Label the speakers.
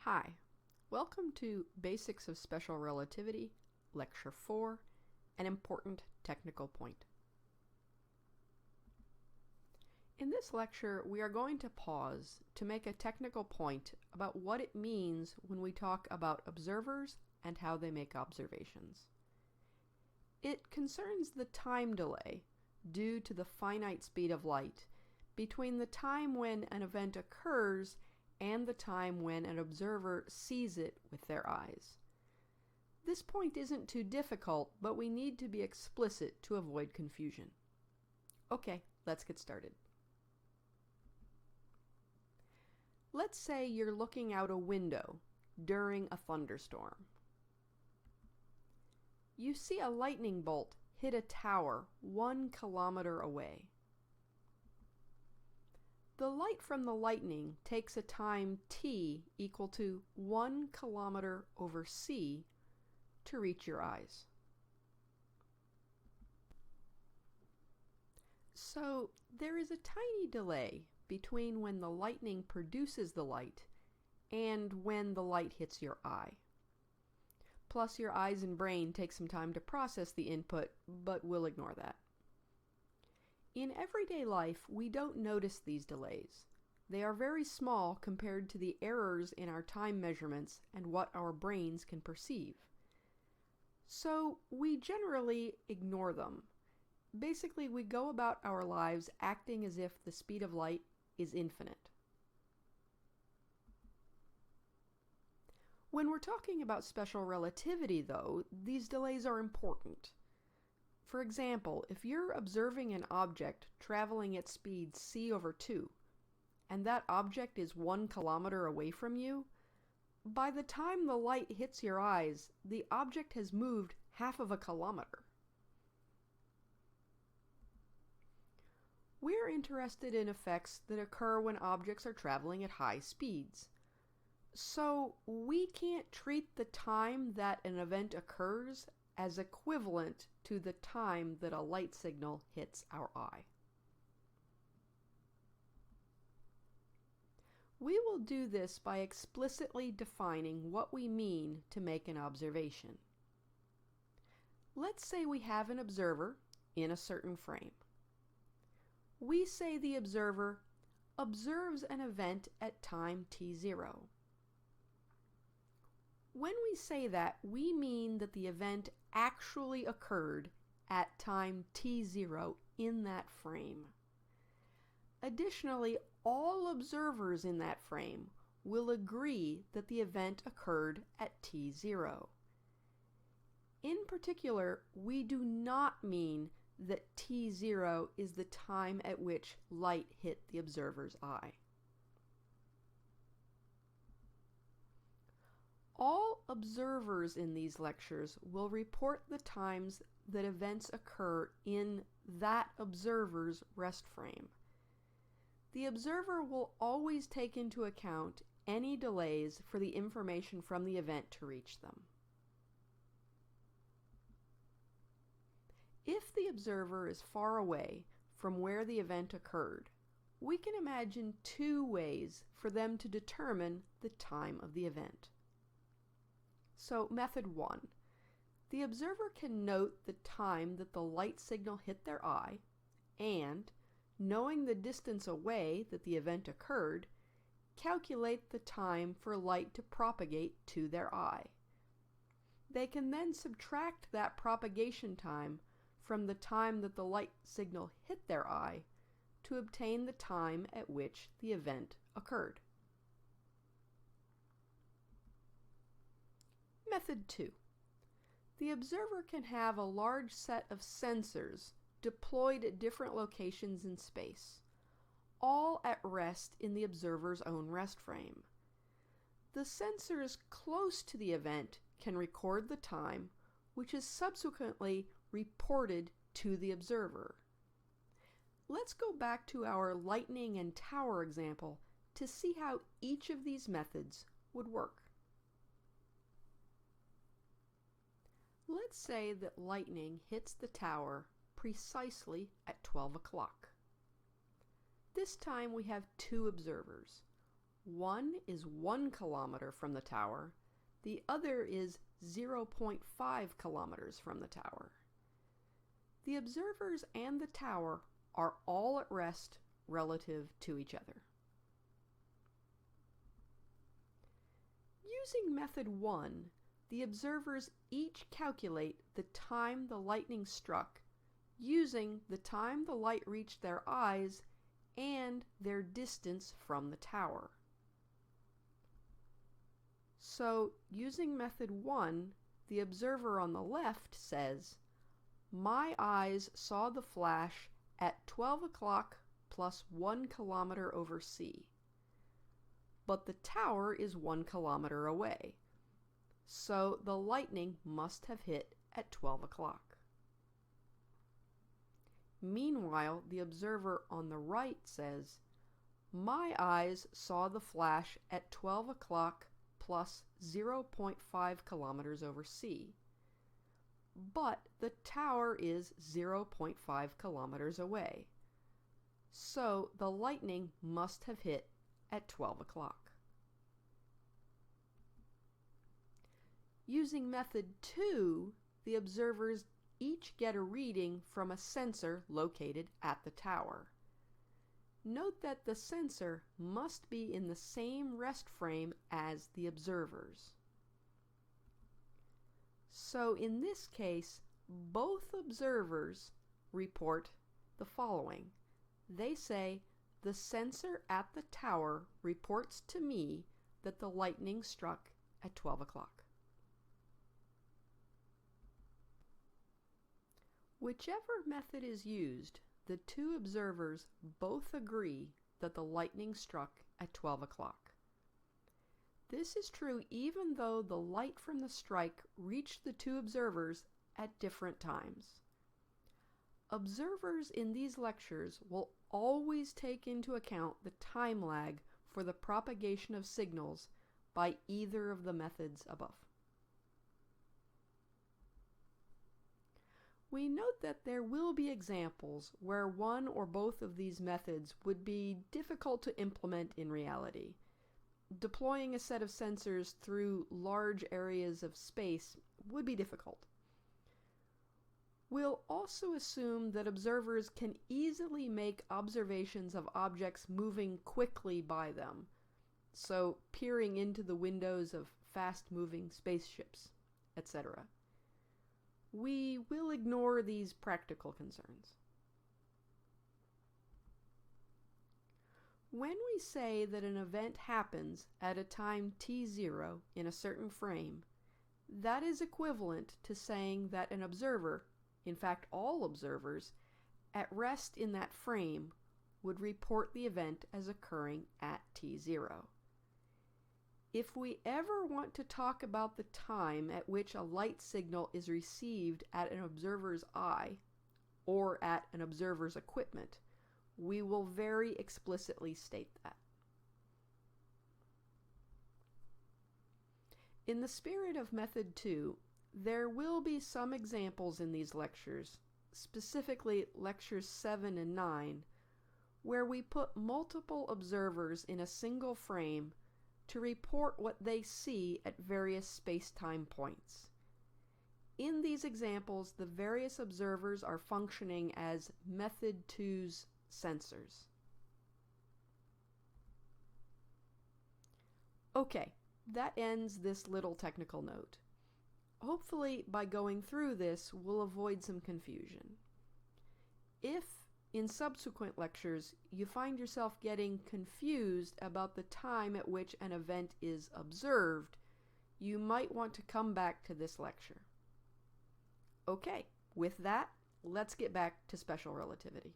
Speaker 1: Hi, welcome to Basics of Special Relativity, Lecture 4, An Important Technical Point. In this lecture, we are going to pause to make a technical point about what it means when we talk about observers and how they make observations. It concerns the time delay due to the finite speed of light between the time when an event occurs and the time when an observer sees it with their eyes. This point isn't too difficult, but we need to be explicit to avoid confusion. Okay, let's get started. Let's say you're looking out a window during a thunderstorm. You see a lightning bolt hit a tower 1 kilometer away. The light from the lightning takes a time t equal to 1 kilometer over c to reach your eyes. So there is a tiny delay between when the lightning produces the light and when the light hits your eye. Plus your eyes and brain take some time to process the input, but we'll ignore that. In everyday life, we don't notice these delays. They are very small compared to the errors in our time measurements and what our brains can perceive. So we generally ignore them. Basically, we go about our lives acting as if the speed of light is infinite. When we're talking about special relativity, though, these delays are important. For example, if you're observing an object traveling at speed c over 2, and that object is 1 kilometer away from you, by the time the light hits your eyes, the object has moved half of a kilometer. We're interested in effects that occur when objects are traveling at high speeds. So we can't treat the time that an event occurs as equivalent to the time that a light signal hits our eye. We will do this by explicitly defining what we mean to make an observation. Let's say we have an observer in a certain frame. We say the observer observes an event at time t0. When we say that, we mean that the event actually occurred at time t0 in that frame. Additionally, all observers in that frame will agree that the event occurred at t0. In particular, we do not mean that t0 is the time at which light hit the observer's eye. All observers in these lectures will report the times that events occur in that observer's rest frame. The observer will always take into account any delays for the information from the event to reach them. If the observer is far away from where the event occurred, we can imagine two ways for them to determine the time of the event. So, method 1. The observer can note the time that the light signal hit their eye and, knowing the distance away that the event occurred, calculate the time for light to propagate to their eye. They can then subtract that propagation time from the time that the light signal hit their eye to obtain the time at which the event occurred. Method 2. The observer can have a large set of sensors deployed at different locations in space, all at rest in the observer's own rest frame. The sensors close to the event can record the time, which is subsequently reported to the observer. Let's go back to our lightning and tower example to see how each of these methods would work. Let's say that lightning hits the tower precisely at 12 o'clock. This time we have two observers, One is 1 kilometer from the tower, the other is 0.5 kilometers from the tower. The observers and the tower are all at rest relative to each other. Using method 1, the observers each calculate the time the lightning struck using the time the light reached their eyes and their distance from the tower. So, using method 1, the observer on the left says, "My eyes saw the flash at 12 o'clock plus 1 kilometer over c." But the tower is 1 kilometer away, so the lightning must have hit at 12 o'clock. Meanwhile, the observer on the right says, "My eyes saw the flash at 12 o'clock plus 0.5 kilometers over c." But the tower is 0.5 kilometers away, so the lightning must have hit at 12 o'clock. Using method 2, the observers each get a reading from a sensor located at the tower. Note that the sensor must be in the same rest frame as the observers. So in this case, both observers report the following. They say, "The sensor at the tower reports to me that the lightning struck at 12 o'clock." Whichever method is used, the two observers both agree that the lightning struck at 12 o'clock. This is true even though the light from the strike reached the two observers at different times. Observers in these lectures will always take into account the time lag for the propagation of signals by either of the methods above. We note that there will be examples where one or both of these methods would be difficult to implement in reality. Deploying a set of sensors through large areas of space would be difficult. We'll also assume that observers can easily make observations of objects moving quickly by them, so peering into the windows of fast-moving spaceships, etc. We will ignore these practical concerns. When we say that an event happens at a time t0 in a certain frame, that is equivalent to saying that an observer, in fact all observers, at rest in that frame would report the event as occurring at t0. If we ever want to talk about the time at which a light signal is received at an observer's eye or at an observer's equipment, we will very explicitly state that. In the spirit of Method 2, there will be some examples in these lectures, specifically lectures 7 and 9, where we put multiple observers in a single frame to report what they see at various space-time points. In these examples, the various observers are functioning as Method 2's sensors. Okay, that ends this little technical note. Hopefully, by going through this, we'll avoid some confusion. If in subsequent lectures, you find yourself getting confused about the time at which an event is observed, you might want to come back to this lecture. Okay, with that, let's get back to special relativity.